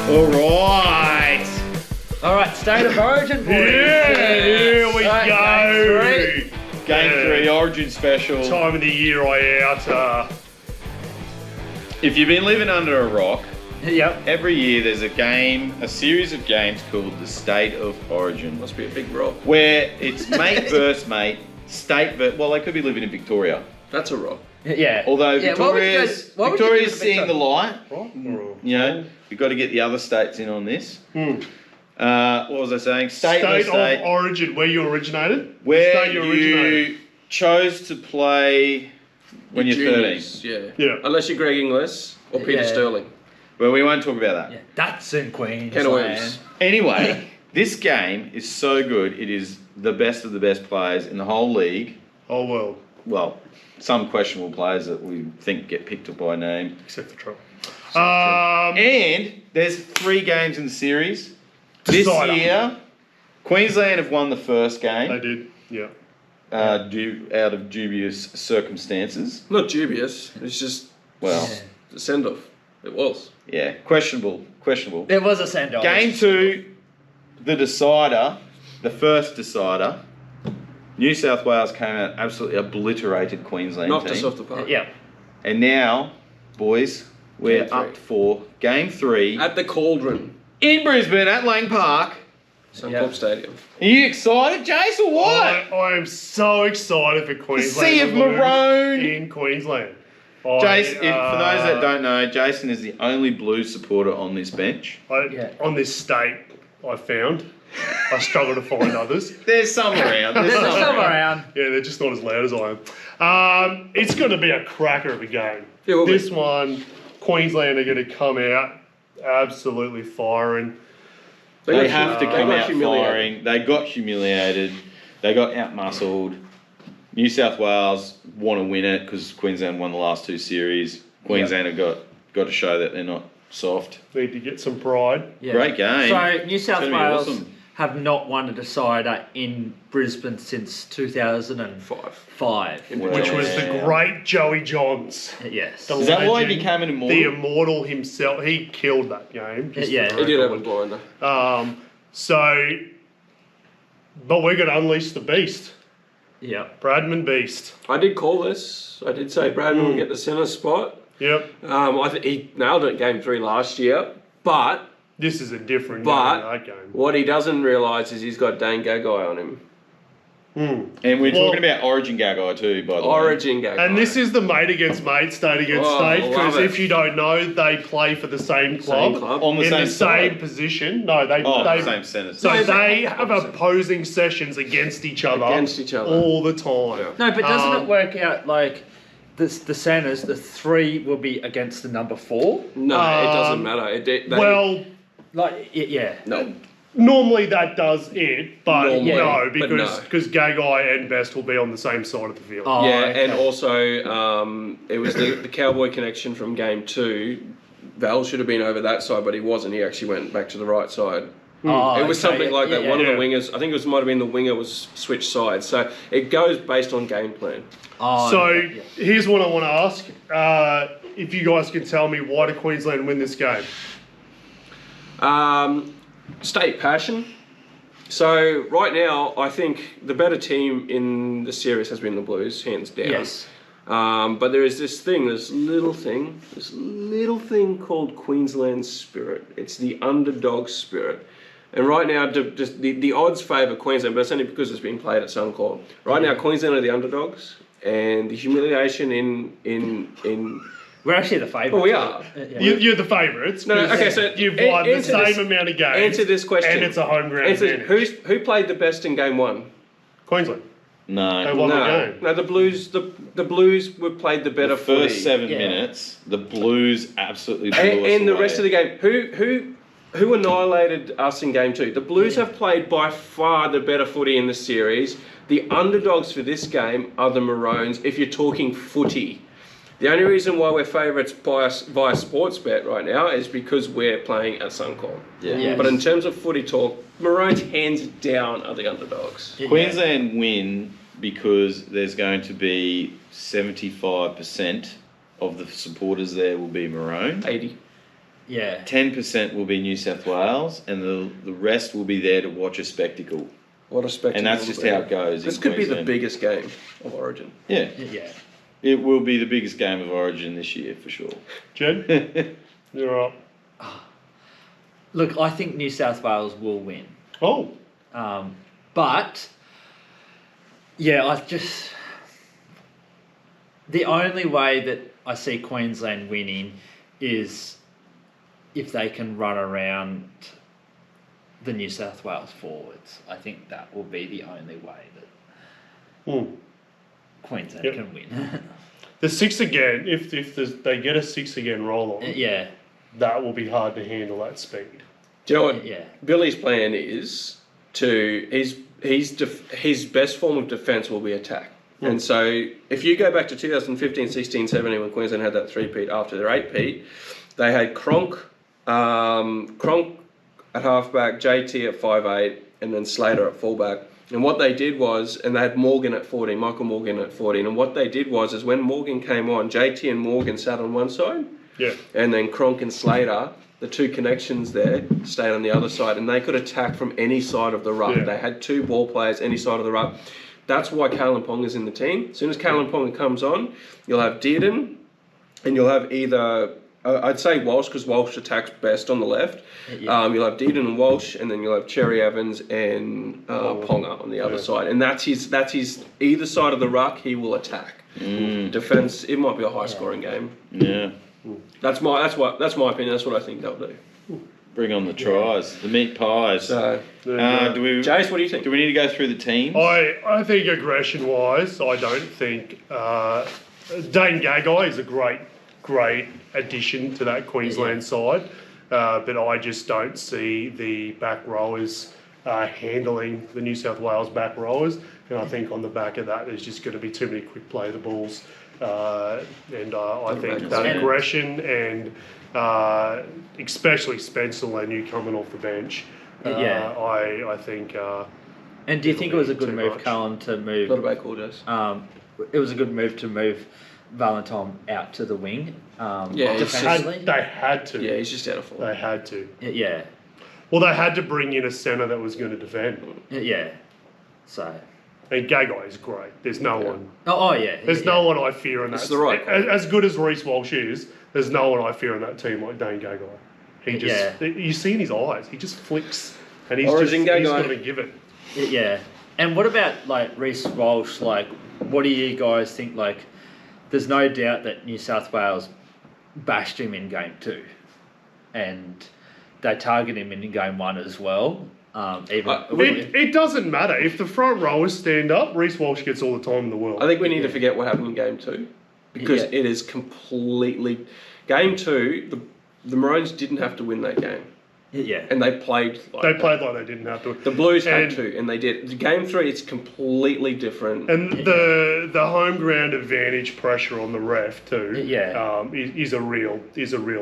All right. All right, State of Origin, boys. Yeah, here we go. Game 3, Origin special. Time of the year I out. If you've been living under a rock, Yep. every year there's a series of games called the State of Origin. Must be a big rock. Where it's mate versus mate, well, they could be living in Victoria. That's a rock. Yeah. Although Yeah, what would you Victoria's what would you do Victoria's with seeing the Victoria? light. Right? You know, we've got to get the other states in on this. Hmm. What was I saying? State versus of origin, where you originated? Where State you originated. you chose to play when you're 13. Juniors, yeah. Yeah. Unless you're Greg Inglis or Peter Yeah. Sterling. Well, we won't talk about that. Yeah, that's in Queensland. Ken Williams. Anyway, this game is so good. It is the best of the best players in the whole league. Oh, well, Well, some questionable players that we think get picked up by name. except for Trump. And there's 3 games in the series. This Decider. year, Queensland have won the first They game did, yeah. out of dubious circumstances. Not dubious. It's just Well, the send-off. It was. yeah, questionable. There was a send-off. Game 2, the decider, the first decider. New South Wales came out, absolutely obliterated Queensland Knocked team. us off the park. Yeah. And now, boys, we're Game 3. up for Game 3 At the Cauldron. in Brisbane at Lang Park. Suncorp Yeah. Stadium. Are you excited, Jace, or what? I am so excited for Queensland. sea of to lose maroon. in Queensland. Jace, for those that don't know, Jason is the only Blues supporter on this bench. On this state, I found. I struggle to find others. There's some around. There's some around. Yeah, they're just not as loud as I am. It's going to be a cracker of a game. Yeah, well, This one, Queensland are going to come out absolutely firing. They have to come got out humiliated. firing. They got humiliated. They got outmuscled. New South Wales want to win it because Queensland won the last 2 series. Queensland have got to show that they're not soft. Need to get some pride. Yeah. Great game. So New South It's gonna be Wales awesome. have not won a decider in Brisbane since 2005. 5. Which was the Wow. great Joey Johns. Yes. Is that why he legend, became an immortal? The immortal himself. He killed that game. just Yeah. for the He did have a record. blinder. But we're going to unleash the beast. Yeah. Bradman Beast. I did call this. I did say Bradman would get the centre spot. Yep. I think he nailed it Game 3 last year. But This is a different But- game than that game. what he doesn't realise is he's got Dane Gagai on him. And we're talking about Origin Gagai too, by the way. Origin Gagai. And this is the mate against mate, state against Oh, state, I because love it. if you don't know, they play for the same club, club. On the in same the same side. position. No, they Same centre. So No, they but- have opposing sessions against each other all the time. Yeah. No, but doesn't Um, it work out like the centres, the 3 will be against the number 4? No, it doesn't matter. Well, Like, yeah. no. normally that does it, but Normally, no, but because Gagai and Best will be on the same side of the field. Oh, Yeah, okay. and also it was the Cowboy connection from Game 2. Val should have been over that side, but he wasn't. He actually went back to the right side. Oh, It was okay, something like that. yeah, One yeah. of the wingers, I think it might have been the winger, was switched sides. So it goes based on game plan. Oh, So okay, yeah. here's what I want to ask. If you guys can tell me, why did Queensland win this game? State passion. So right now, I think the better team in the series has been the Blues, hands down. Yes. But there is this little thing called Queensland spirit. It's the underdog spirit. And right now, just the odds favour Queensland, but it's only because it's being played at Suncorp. Right now, Queensland are the underdogs, and the humiliation in We're actually the favourites. well, we are. Yeah. You're the favourites. No, 'cause okay, so you've won the answer same this- amount of games. Answer this question. And it's a home ground Answer, advantage. who played the best in Game 1? Queensland. They No. won the No, game. no, the Blues were played the better The first footy. 7 Yeah. minutes, the Blues absolutely blew And, us and the away. rest of the game, who annihilated us in Game 2? The Blues have played by far the better footy in the series. The underdogs for this game are the Maroons, if you're talking footy. The only reason why we're favourites via Sportsbet right now is because we're playing at Suncorp. Yeah. But in terms of footy talk, Maroons hands down are the underdogs. Yeah. Queensland win because there's going to be 75% of the supporters there will be Maroon. 80. Yeah. 10% will be New South Wales, and the rest will be there to watch a spectacle. What a spectacle. And that's just how it goes. This in could be the Queensland. biggest game of Origin. Yeah, Yeah. it will be the biggest game of Origin this year for sure. Jed, you're up. Look, I think New South Wales will win. Oh, But, yeah, the only way that I see Queensland winning is if they can run around the New South Wales forwards. I think that will be the only way that Queensland Yep. can win. the 6 again. If they get a 6 again roll on, Yeah, that will be hard to handle that speed. Do you know what yeah. Billy's plan is? His best form of defence will be attack. And so if you go back to 2015, 16, 17, when Queensland had that three-peat after their eight-peat, they had Cronk at halfback, JT at 5'8", and then Slater at fullback. And what they did was, and they had Morgan at 14, Michael Morgan at 14, and what they did was, is when Morgan came on, JT and Morgan sat on one side, Yeah. and then Cronk and Slater, the two connections there, stayed on the other side, and they could attack from any side of the ruck. Yeah. They had two ball players, any side of the ruck. That's why Kalen Ponga's in the team. As soon as Kalen Ponga comes on, you'll have Dearden, and you'll have either, I'd say Walsh, because Walsh attacks best on the left. Yeah. You'll have Dearden and Walsh, and then you'll have Cherry Evans and Ponga on the other side. And that's his either side of the ruck, he will attack. Defense, it might be a high scoring game. Yeah. That's my opinion. That's what I think they'll do. Bring on the tries, the meat pies. So, do we, Jace, what do you think? do we need to go through the teams? I think aggression-wise, I don't think Dane Gagai is a great addition to that Queensland side, but I just don't see the back rowers handling the New South Wales back rowers, and I think on the back of that there's just going to be too many quick play the balls, and I think that aggression and especially Spencer Lenu coming off the bench. I think. And do you think it was a good Too move, much. Cullen, to move? Not a bad call, Jace. It was a good move to move Valentine out to the wing. Yeah, it's defensively. They had to. Yeah, he's just out of form. They had to. Yeah, Well, they had to bring in a centre that was going to defend. yeah. So. And Gagai is great. There's no one. Oh yeah. There's no one I fear in that. It's the right call. As good as Reece Walsh is, there's no one I fear in that team like Dane Gagai. He just, you see in his eyes, he just flicks, and he's Origin just, Gagai. he's going to give it. Yeah. And what about like Reece Walsh? Like, what do you guys think? Like, there's no doubt that New South Wales bashed him in game 2, and they targeted him in game 1 as well. It doesn't matter if the front rowers stand up. Reece Walsh gets all the time in the world. I think we need to forget what happened in game 2 because it is completely. Game 2, the Maroons didn't have to win that game. Yeah. And they played like They played like they didn't have to. The Blues had And- to, and they did. Game 3, it's completely different. And the home ground advantage pressure on the ref too. Is a real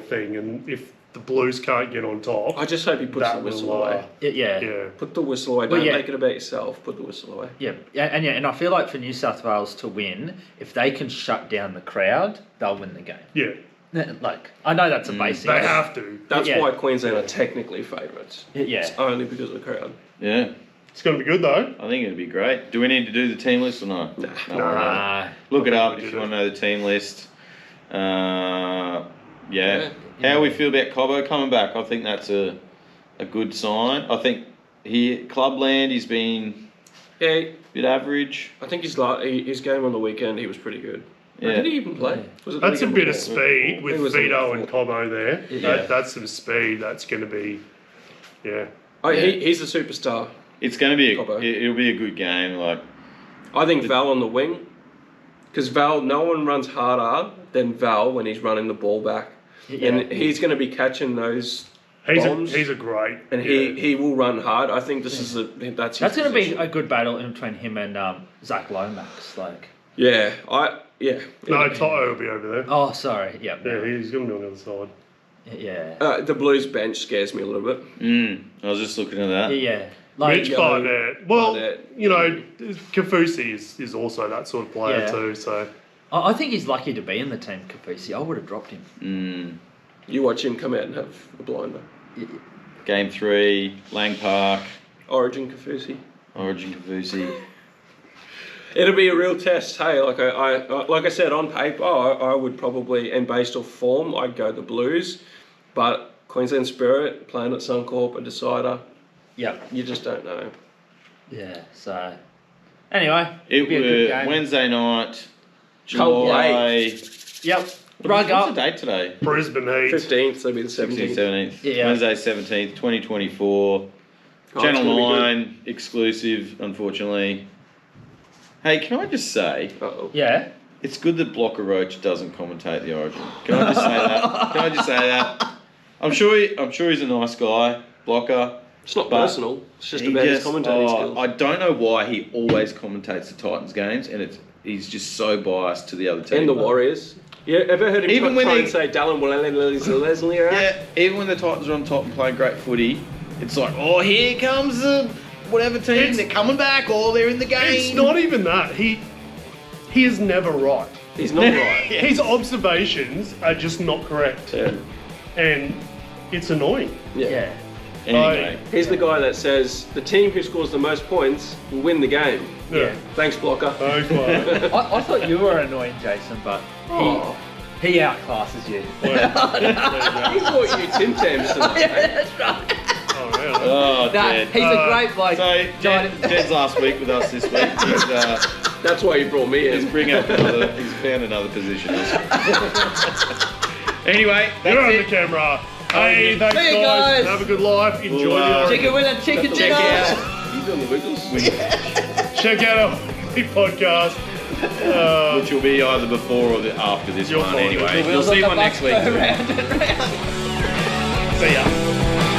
thing. And if the Blues can't get on top, I just hope he puts the whistle away. yeah. Put the whistle away. Don't make it about yourself. Put the whistle away. And I feel like for New South Wales to win, if they can shut down the crowd, they'll win the game. Yeah. Like, I know that's a basic. They have to. That's why Queensland are technically favourites. Yeah. It's only because of the crowd. Yeah. It's going to be good though. I think it'd be great. Do we need to do the team list or not? Nah. Look it I up think we if do you want that. to know the team list. How we feel about Cobbo coming back? I think that's a good sign. I think Clubland, he's been a bit average. I think his game on the weekend, he was pretty good. Yeah. Did he even play? Was it the That's a weekend bit of before? speed It with was the Vito week and before. Cobbo there. Yeah. That's some speed. That's going to be, He's a superstar. It's going to be Cobbo. it'll be a good game. Like I think Val on the wing, because Val, no one runs harder than Val when he's running the ball back, and he's going to be catching those bombs. He's a great. And he will run hard. I think this is that's his That's going to be position. a good battle in between him and Zach Lomax. Like. Yeah. No, Toto will be over there. Oh, sorry. Yeah. Yeah, he's going to be on the other side. Yeah. The Blues bench scares me a little bit. I was just looking at that. Yeah. Like, Mitch Barnett. Well, Barnett. Kafusi is also that sort of player Yeah. too. So I think he's lucky to be in the team, Capisi. I would have dropped him. You watch him come out and have a blinder. Game 3, Lang Park, Origin Kafusi. Origin Kavusi. It'll be a real test. Hey, like I said, on paper, I would probably, and based off form, I'd go the Blues. But Queensland Spirit playing at Suncorp, a decider. Yep. You just don't know. Yeah. So anyway, It it'll be a good was game. Wednesday night, Cold July. Yep. Rug What's up. the date today? Brisbane Heat. 15th, so it'll be the 16th, 17th. 17th. Yeah. Wednesday 17th, 2024. Oh, Channel it's gonna be 9 exclusive, unfortunately. Hey, can I just say, Uh-oh. Yeah. it's good that Blocker Roach doesn't commentate the Origin. Can I just say that? Can I just say that? I'm sure he's a nice guy, Blocker. It's not But personal. It's just about his commentating skills. I don't know why he always commentates the Titans games, and he's just so biased to the other team. And the Warriors. Yeah, ever heard him Even when try they- and say Dallin Leslie? Yeah, even when the Titans are on top and playing great footy, it's like, oh, here comes the whatever team. They're coming back, or they're in the game. It's not even that. He is never right. He's not right. His observations are just not correct. Yeah. And it's annoying. Yeah. Anyway, He's the guy that says the team who scores the most points will win the game. Yeah. Thanks, Blocker. Okay. I thought you were annoying, Jason, but Oh. he outclasses you. Well, He bought you Tim Tams tonight. That's right. oh, really? oh, No, Jed. he's a great bloke. So Jed's last week with us this week. That's why you brought me He's in. he's found another position. Anyway, that's You're on the it. camera. Hey, thanks See you guys. guys. Have a good life. Enjoy Well, the Origin. Chicken winner, chicken Check dinner. out, You doing the Wiggles? Check out our podcast. which will be either before or after this You'll one find it. anyway. The You'll wheels see on one the next bus week. go round and round. See ya.